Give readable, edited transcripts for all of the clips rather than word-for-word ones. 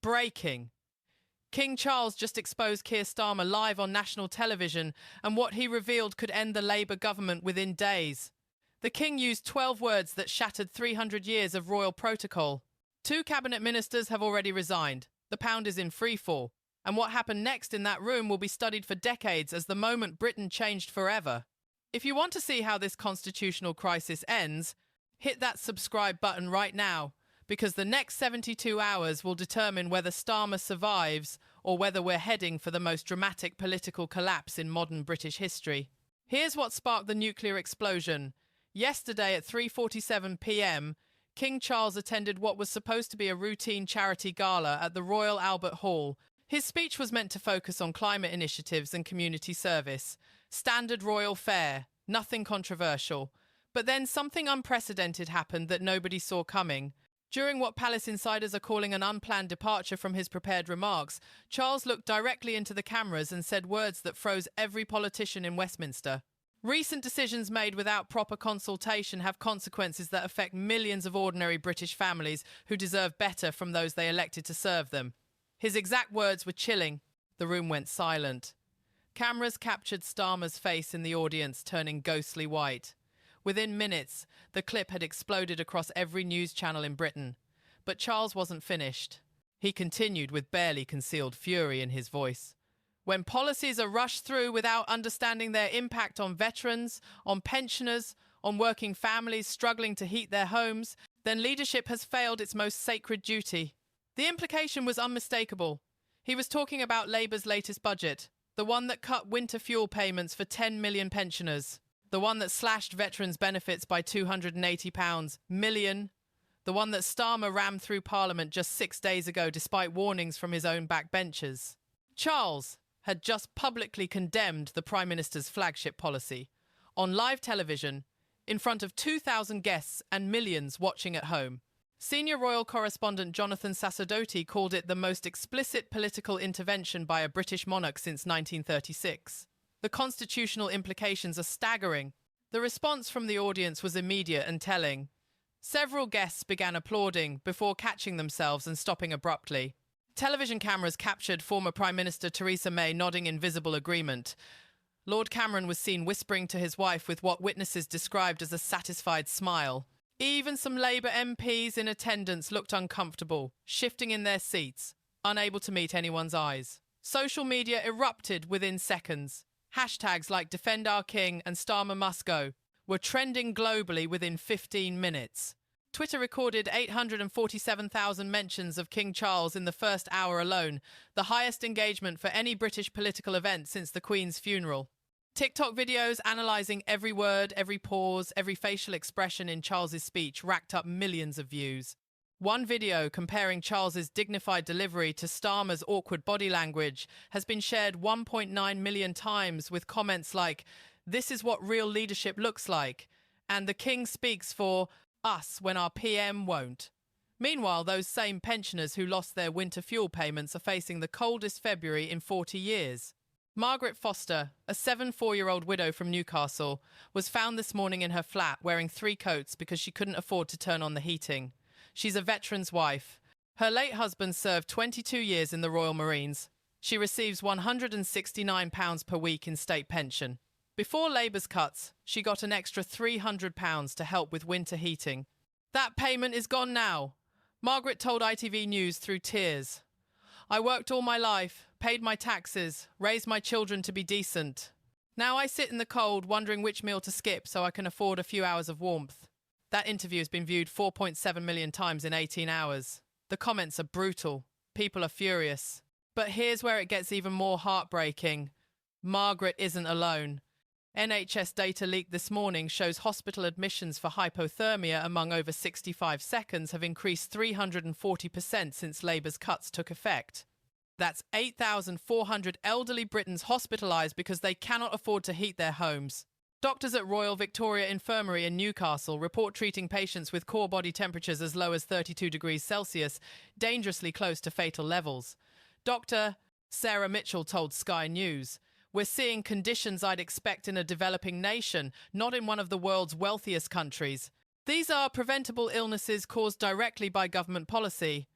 Breaking. King Charles just exposed Keir Starmer live on national television, and what he revealed could end the Labour government within days. The King used 12 words that shattered 300 years of royal protocol. 2 cabinet ministers have already resigned. The pound is in freefall. And what happened next in that room will be studied for decades as the moment Britain changed forever. If you want to see how this constitutional crisis ends, hit that subscribe button right now, because the next 72 hours will determine whether Starmer survives or whether we're heading for the most dramatic political collapse in modern British history. Here's what sparked the nuclear explosion. Yesterday at 3:47 p.m, King Charles attended what was supposed to be a routine charity gala at the Royal Albert Hall. His speech was meant to focus on climate initiatives and community service. Standard royal fare, nothing controversial. But then something unprecedented happened that nobody saw coming. During what palace insiders are calling an unplanned departure from his prepared remarks, Charles looked directly into the cameras and said words that froze every politician in Westminster. Recent decisions made without proper consultation have consequences that affect millions of ordinary British families who deserve better from those they elected to serve them. His exact words were chilling. The room went silent. Cameras captured Starmer's face in the audience, turning ghostly white. Within minutes, the clip had exploded across every news channel in Britain. But Charles wasn't finished. He continued with barely concealed fury in his voice. When policies are rushed through without understanding their impact on veterans, on pensioners, on working families struggling to heat their homes, then leadership has failed its most sacred duty. The implication was unmistakable. He was talking about Labour's latest budget, the one that cut winter fuel payments for 10 million pensioners, the one that slashed veterans' benefits by £280 million, the one that Starmer rammed through Parliament just 6 days ago despite warnings from his own backbenchers. Charles had just publicly condemned the Prime Minister's flagship policy, on live television, in front of 2,000 guests and millions watching at home. Senior royal correspondent Jonathan Sacerdoti called it the most explicit political intervention by a British monarch since 1936. The constitutional implications are staggering. The response from the audience was immediate and telling. Several guests began applauding before catching themselves and stopping abruptly. Television cameras captured former Prime Minister Theresa May nodding in visible agreement. Lord Cameron was seen whispering to his wife with what witnesses described as a satisfied smile. Even some Labour MPs in attendance looked uncomfortable, shifting in their seats, unable to meet anyone's eyes. Social media erupted within seconds. Hashtags like Defend Our King and Starmer Must Go were trending globally within 15 minutes. Twitter recorded 847,000 mentions of King Charles in the first hour alone, the highest engagement for any British political event since the Queen's funeral. TikTok videos analysing every word, every pause, every facial expression in Charles's speech racked up millions of views. One video comparing Charles's dignified delivery to Starmer's awkward body language has been shared 1.9 million times with comments like, "This is what real leadership looks like," and "The King speaks for us when our PM won't." Meanwhile, those same pensioners who lost their winter fuel payments are facing the coldest February in 40 years. Margaret Foster, a 74-year-old widow from Newcastle, was found this morning in her flat wearing 3 coats because she couldn't afford to turn on the heating. She's a veteran's wife. Her late husband served 22 years in the Royal Marines. She receives £169 per week in state pension. Before Labour's cuts, she got an extra £300 to help with winter heating. That payment is gone now. Margaret told ITV News through tears. "I worked all my life, paid my taxes, raised my children to be decent. Now I sit in the cold wondering which meal to skip so I can afford a few hours of warmth." That interview has been viewed 4.7 million times in 18 hours. The comments are brutal. People are furious. But here's where it gets even more heartbreaking. Margaret isn't alone. NHS data leaked this morning shows hospital admissions for hypothermia among over 65 seconds have increased 340% since Labour's cuts took effect. That's 8,400 elderly Britons hospitalised because they cannot afford to heat their homes. Doctors at Royal Victoria Infirmary in Newcastle report treating patients with core body temperatures as low as 32 degrees Celsius, dangerously close to fatal levels. Dr. Sarah Mitchell told Sky News, "We're seeing conditions I'd expect in a developing nation, not in one of the world's wealthiest countries. These are preventable illnesses caused directly by government policy.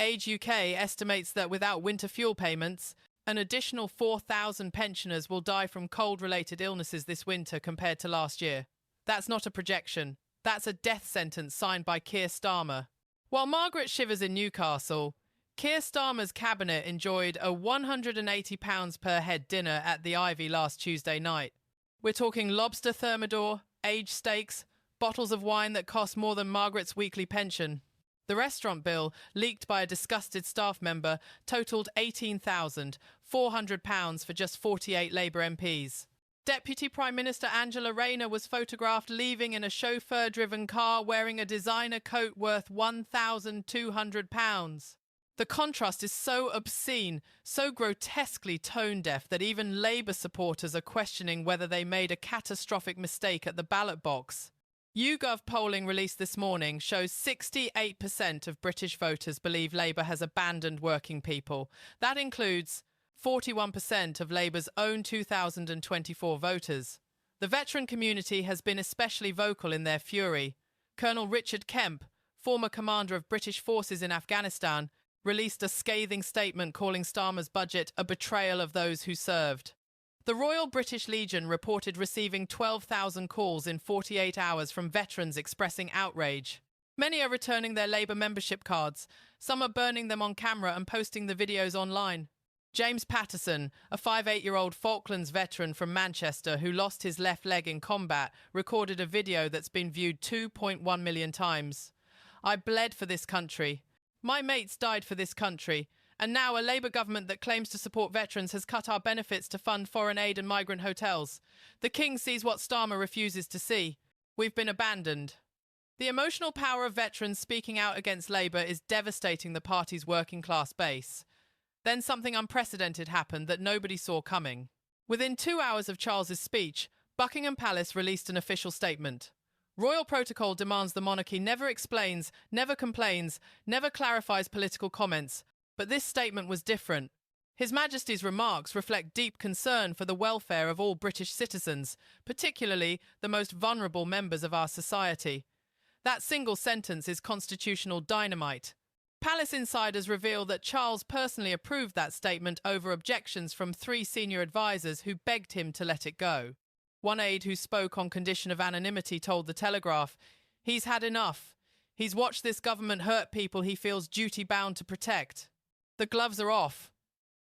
Age UK estimates that without winter fuel payments, an additional 4,000 pensioners will die from cold-related illnesses this winter compared to last year. That's not a projection. That's a death sentence signed by Keir Starmer. While Margaret shivers in Newcastle, Keir Starmer's cabinet enjoyed a £180 per head dinner at the Ivy last Tuesday night. We're talking lobster thermidor, age steaks, bottles of wine that cost more than Margaret's weekly pension. The restaurant bill, leaked by a disgusted staff member, totalled £18,400 for just 48 Labour MPs. Deputy Prime Minister Angela Rayner was photographed leaving in a chauffeur-driven car wearing a designer coat worth £1,200. The contrast is so obscene, so grotesquely tone-deaf that even Labour supporters are questioning whether they made a catastrophic mistake at the ballot box. YouGov polling released this morning shows 68% of British voters believe Labour has abandoned working people. That includes 41% of Labour's own 2024 voters. The veteran community has been especially vocal in their fury. Colonel Richard Kemp, former commander of British forces in Afghanistan, released a scathing statement calling Starmer's budget a betrayal of those who served. The Royal British Legion reported receiving 12,000 calls in 48 hours from veterans expressing outrage. Many are returning their Labour membership cards. Some are burning them on camera and posting the videos online. James Patterson, a 58-year-old Falklands veteran from Manchester who lost his left leg in combat, recorded a video that's been viewed 2.1 million times. "I bled for this country. My mates died for this country. And now a Labour government that claims to support veterans has cut our benefits to fund foreign aid and migrant hotels. The King sees what Starmer refuses to see. We've been abandoned." The emotional power of veterans speaking out against Labour is devastating the party's working class base. Then something unprecedented happened that nobody saw coming. Within 2 hours of Charles's speech, Buckingham Palace released an official statement. Royal protocol demands the monarchy never explains, never complains, never clarifies political comments. But this statement was different. His Majesty's remarks reflect deep concern for the welfare of all British citizens, particularly the most vulnerable members of our society. That single sentence is constitutional dynamite. Palace insiders reveal that Charles personally approved that statement over objections from 3 senior advisers who begged him to let it go. One aide who spoke on condition of anonymity told The Telegraph, "He's had enough. He's watched this government hurt people he feels duty-bound to protect. The gloves are off."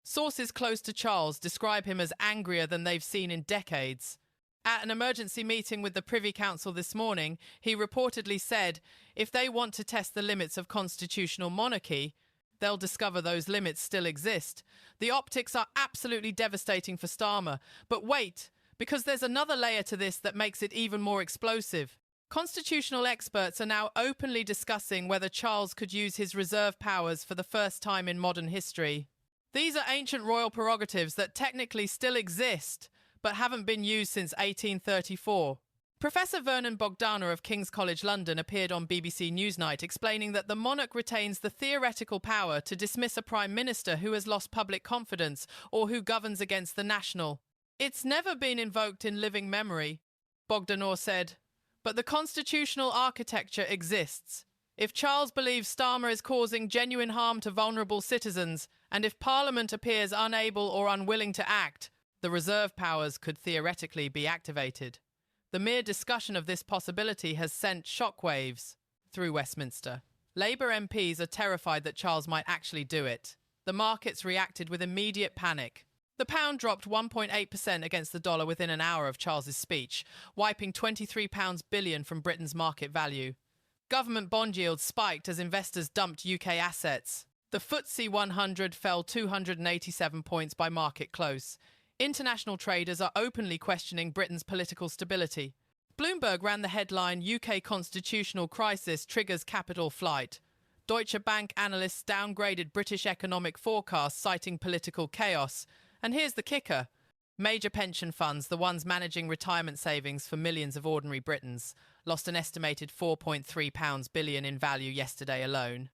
Sources close to Charles describe him as angrier than they've seen in decades. At an emergency meeting with the Privy Council this morning, he reportedly said, if they want to test the limits of constitutional monarchy, they'll discover those limits still exist. The optics are absolutely devastating for Starmer. But wait, because there's another layer to this that makes it even more explosive. Constitutional experts are now openly discussing whether Charles could use his reserve powers for the first time in modern history. These are ancient royal prerogatives that technically still exist, but haven't been used since 1834. Professor Vernon Bogdana of King's College London appeared on BBC Newsnight explaining that the monarch retains the theoretical power to dismiss a prime minister who has lost public confidence or who governs against the national. "It's never been invoked in living memory," Bogdana said. "But the constitutional architecture exists. If Charles believes Starmer is causing genuine harm to vulnerable citizens, and if Parliament appears unable or unwilling to act, the reserve powers could theoretically be activated." The mere discussion of this possibility has sent shockwaves through Westminster. Labour MPs are terrified that Charles might actually do it. The markets reacted with immediate panic. The pound dropped 1.8% against the dollar within an hour of Charles's speech, wiping £23 billion from Britain's market value. Government bond yields spiked as investors dumped UK assets. The FTSE 100 fell 287 points by market close. International traders are openly questioning Britain's political stability. Bloomberg ran the headline, "UK constitutional crisis triggers capital flight." Deutsche Bank analysts downgraded British economic forecasts citing political chaos. And here's the kicker. Major pension funds, the ones managing retirement savings for millions of ordinary Britons, lost an estimated £4.3 billion in value yesterday alone.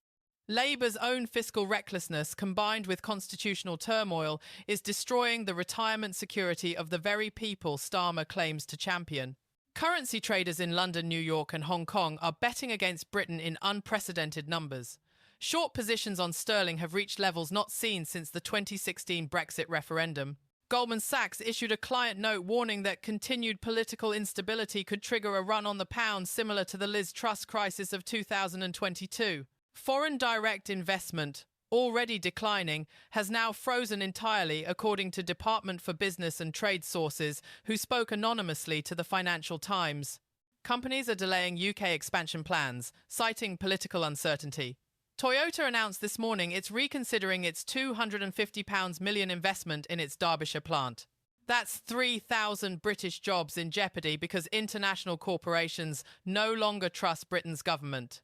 Labour's own fiscal recklessness, combined with constitutional turmoil, is destroying the retirement security of the very people Starmer claims to champion. Currency traders in London, New York and Hong Kong are betting against Britain in unprecedented numbers. Short positions on sterling have reached levels not seen since the 2016 Brexit referendum. Goldman Sachs issued a client note warning that continued political instability could trigger a run on the pound similar to the Liz Truss crisis of 2022. Foreign direct investment, already declining, has now frozen entirely, according to Department for Business and Trade sources who spoke anonymously to the Financial Times. Companies are delaying UK expansion plans, citing political uncertainty. Toyota announced this morning it's reconsidering its £250 million investment in its Derbyshire plant. That's 3,000 British jobs in jeopardy because international corporations no longer trust Britain's government.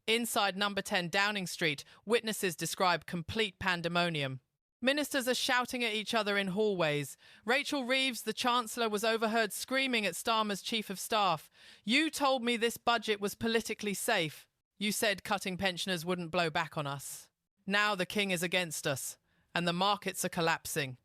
Inside number 10 Downing Street, witnesses describe complete pandemonium. Ministers are shouting at each other in hallways. Rachel Reeves, the Chancellor, was overheard screaming at Starmer's Chief of Staff, "You told me this budget was politically safe. You said cutting pensioners wouldn't blow back on us. Now the King is against us, and the markets are collapsing."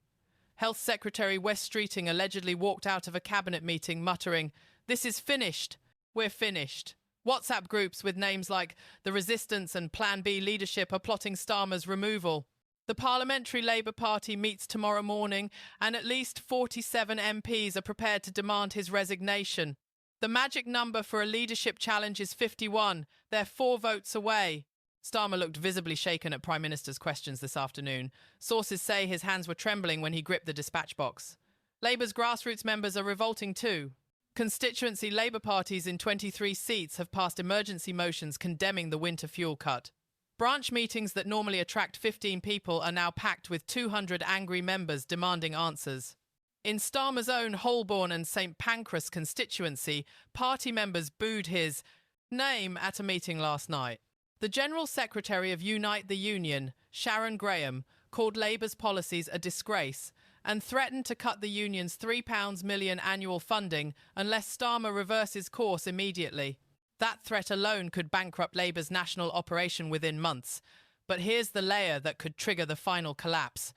Health Secretary Wes Streeting allegedly walked out of a cabinet meeting muttering, "This is finished. We're finished." WhatsApp groups with names like the Resistance and Plan B leadership are plotting Starmer's removal. The Parliamentary Labour Party meets tomorrow morning, and at least 47 MPs are prepared to demand his resignation. The magic number for a leadership challenge is 51. They're 4 votes away. Starmer looked visibly shaken at Prime Minister's questions this afternoon. Sources say his hands were trembling when he gripped the dispatch box. Labour's grassroots members are revolting too. Constituency Labour parties in 23 seats have passed emergency motions condemning the winter fuel cut. Branch meetings that normally attract 15 people are now packed with 200 angry members demanding answers. In Starmer's own Holborn and St Pancras constituency, party members booed his name at a meeting last night. The General Secretary of Unite the Union, Sharon Graham, called Labour's policies a disgrace and threatened to cut the union's £3 million annual funding unless Starmer reverses course immediately. That threat alone could bankrupt Labour's national operation within months. But here's the layer that could trigger the final collapse.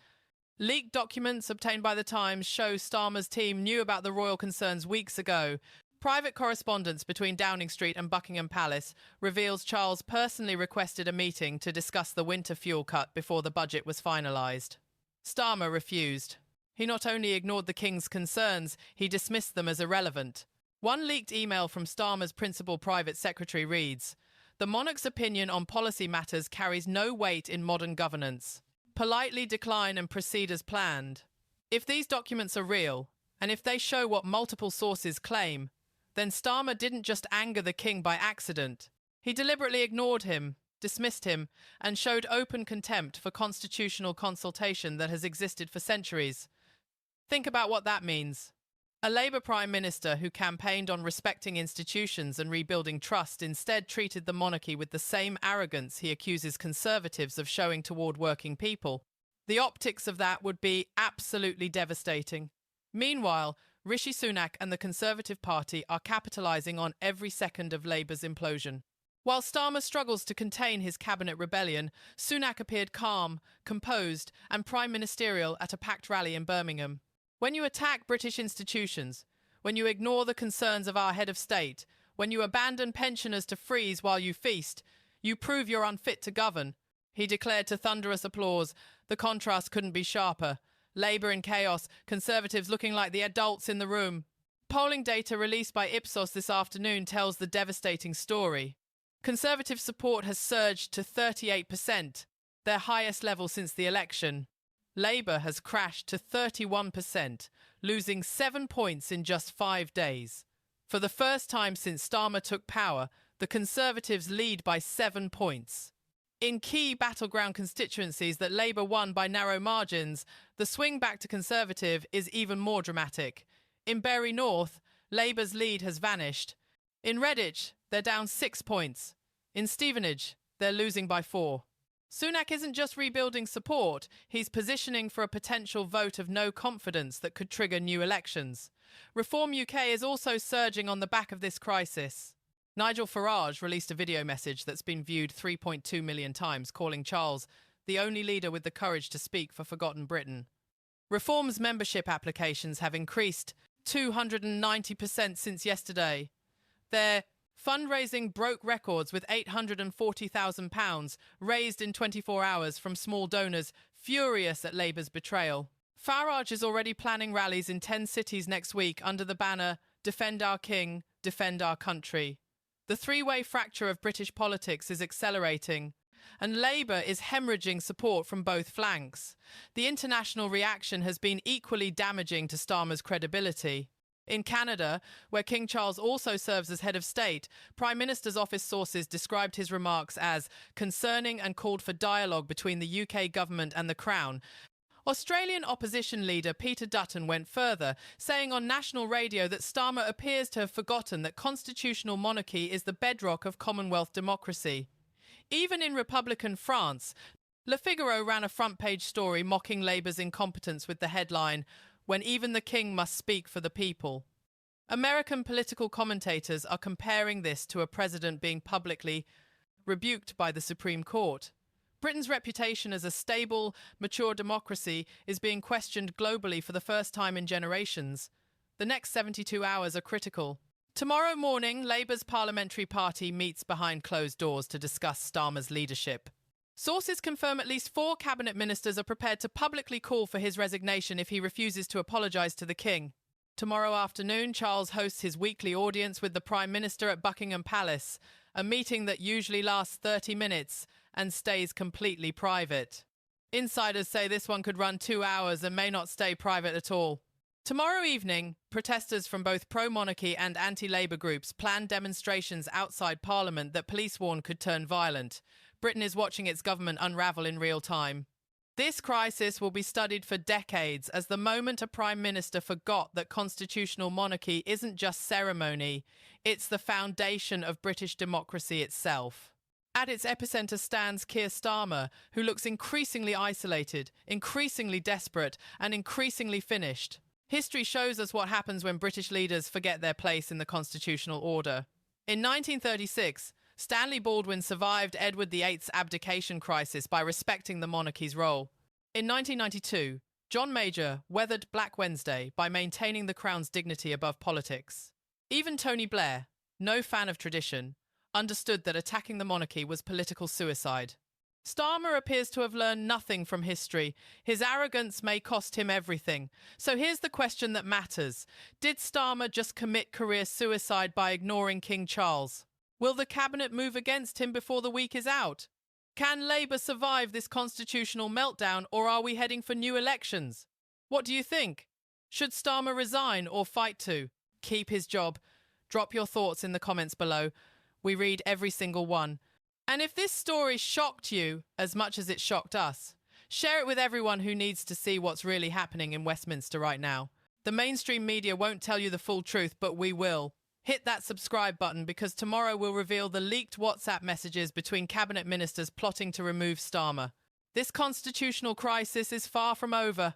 Leaked documents obtained by The Times show Starmer's team knew about the royal concerns weeks ago. Private correspondence between Downing Street and Buckingham Palace reveals Charles personally requested a meeting to discuss the winter fuel cut before the budget was finalised. Starmer refused. He not only ignored the King's concerns, he dismissed them as irrelevant. One leaked email from Starmer's principal private secretary reads, "The monarch's opinion on policy matters carries no weight in modern governance. Politely decline and proceed as planned." If these documents are real, and if they show what multiple sources claim, then Starmer didn't just anger the King by accident. He deliberately ignored him, dismissed him, and showed open contempt for constitutional consultation that has existed for centuries. Think about what that means. A Labour Prime Minister who campaigned on respecting institutions and rebuilding trust instead treated the monarchy with the same arrogance he accuses Conservatives of showing toward working people. The optics of that would be absolutely devastating. Meanwhile, Rishi Sunak and the Conservative Party are capitalising on every second of Labour's implosion. While Starmer struggles to contain his cabinet rebellion, Sunak appeared calm, composed, and prime ministerial at a packed rally in Birmingham. When you attack British institutions, when you ignore the concerns of our head of state, when you abandon pensioners to freeze while you feast, you prove you're unfit to govern, he declared to thunderous applause. The contrast couldn't be sharper. Labour in chaos, Conservatives looking like the adults in the room. Polling data released by Ipsos this afternoon tells the devastating story. Conservative support has surged to 38%, their highest level since the election. Labour has crashed to 31%, losing 7 points in just 5 days. For the first time since Starmer took power, the Conservatives lead by 7 points. In key battleground constituencies that Labour won by narrow margins, the swing back to Conservative is even more dramatic. In Bury North, Labour's lead has vanished. In Redditch, they're down 6 points. In Stevenage, they're losing by 4. Sunak isn't just rebuilding support, he's positioning for a potential vote of no confidence that could trigger new elections. Reform UK is also surging on the back of this crisis. Nigel Farage released a video message that's been viewed 3.2 million times, calling Charles the only leader with the courage to speak for forgotten Britain. Reform's membership applications have increased 290% since yesterday. They're Fundraising broke records with £840,000 raised in 24 hours from small donors furious at Labour's betrayal. Farage is already planning rallies in 10 cities next week under the banner Defend Our King, Defend Our Country. The three-way fracture of British politics is accelerating, and Labour is hemorrhaging support from both flanks. The international reaction has been equally damaging to Starmer's credibility. In Canada, where King Charles also serves as head of state, Prime Minister's office sources described his remarks as concerning and called for dialogue between the UK government and the Crown. Australian opposition leader Peter Dutton went further, saying on national radio that Starmer appears to have forgotten that constitutional monarchy is the bedrock of Commonwealth democracy. Even in Republican France, Le Figaro ran a front-page story mocking Labour's incompetence with the headline, "When even the king must speak for the people." American political commentators are comparing this to a president being publicly rebuked by the Supreme Court. Britain's reputation as a stable, mature democracy is being questioned globally for the first time in generations. The next 72 hours are critical. Tomorrow morning, Labour's parliamentary party meets behind closed doors to discuss Starmer's leadership. Sources confirm at least 4 cabinet ministers are prepared to publicly call for his resignation if he refuses to apologise to the king. Tomorrow afternoon, Charles hosts his weekly audience with the Prime Minister at Buckingham Palace, a meeting that usually lasts 30 minutes and stays completely private. Insiders say this one could run 2 hours and may not stay private at all. Tomorrow evening, protesters from both pro-monarchy and anti-Labour groups plan demonstrations outside Parliament that police warn could turn violent. Britain is watching its government unravel in real time. This crisis will be studied for decades as the moment a Prime Minister forgot that constitutional monarchy isn't just ceremony, it's the foundation of British democracy itself. At its epicenter stands Keir Starmer, who looks increasingly isolated, increasingly desperate, and increasingly finished. History shows us what happens when British leaders forget their place in the constitutional order. In 1936, Stanley Baldwin survived Edward VIII's abdication crisis by respecting the monarchy's role. In 1992, John Major weathered Black Wednesday by maintaining the Crown's dignity above politics. Even Tony Blair, no fan of tradition, understood that attacking the monarchy was political suicide. Starmer appears to have learned nothing from history. His arrogance may cost him everything. So here's the question that matters. Did Starmer just commit career suicide by ignoring King Charles? Will the cabinet move against him before the week is out? Can Labour survive this constitutional meltdown, or are we heading for new elections? What do you think? Should Starmer resign or fight to keep his job? Drop your thoughts in the comments below. We read every single one. And if this story shocked you as much as it shocked us, share it with everyone who needs to see what's really happening in Westminster right now. The mainstream media won't tell you the full truth, but we will. Hit that subscribe button because tomorrow we'll reveal the leaked WhatsApp messages between cabinet ministers plotting to remove Starmer. This constitutional crisis is far from over.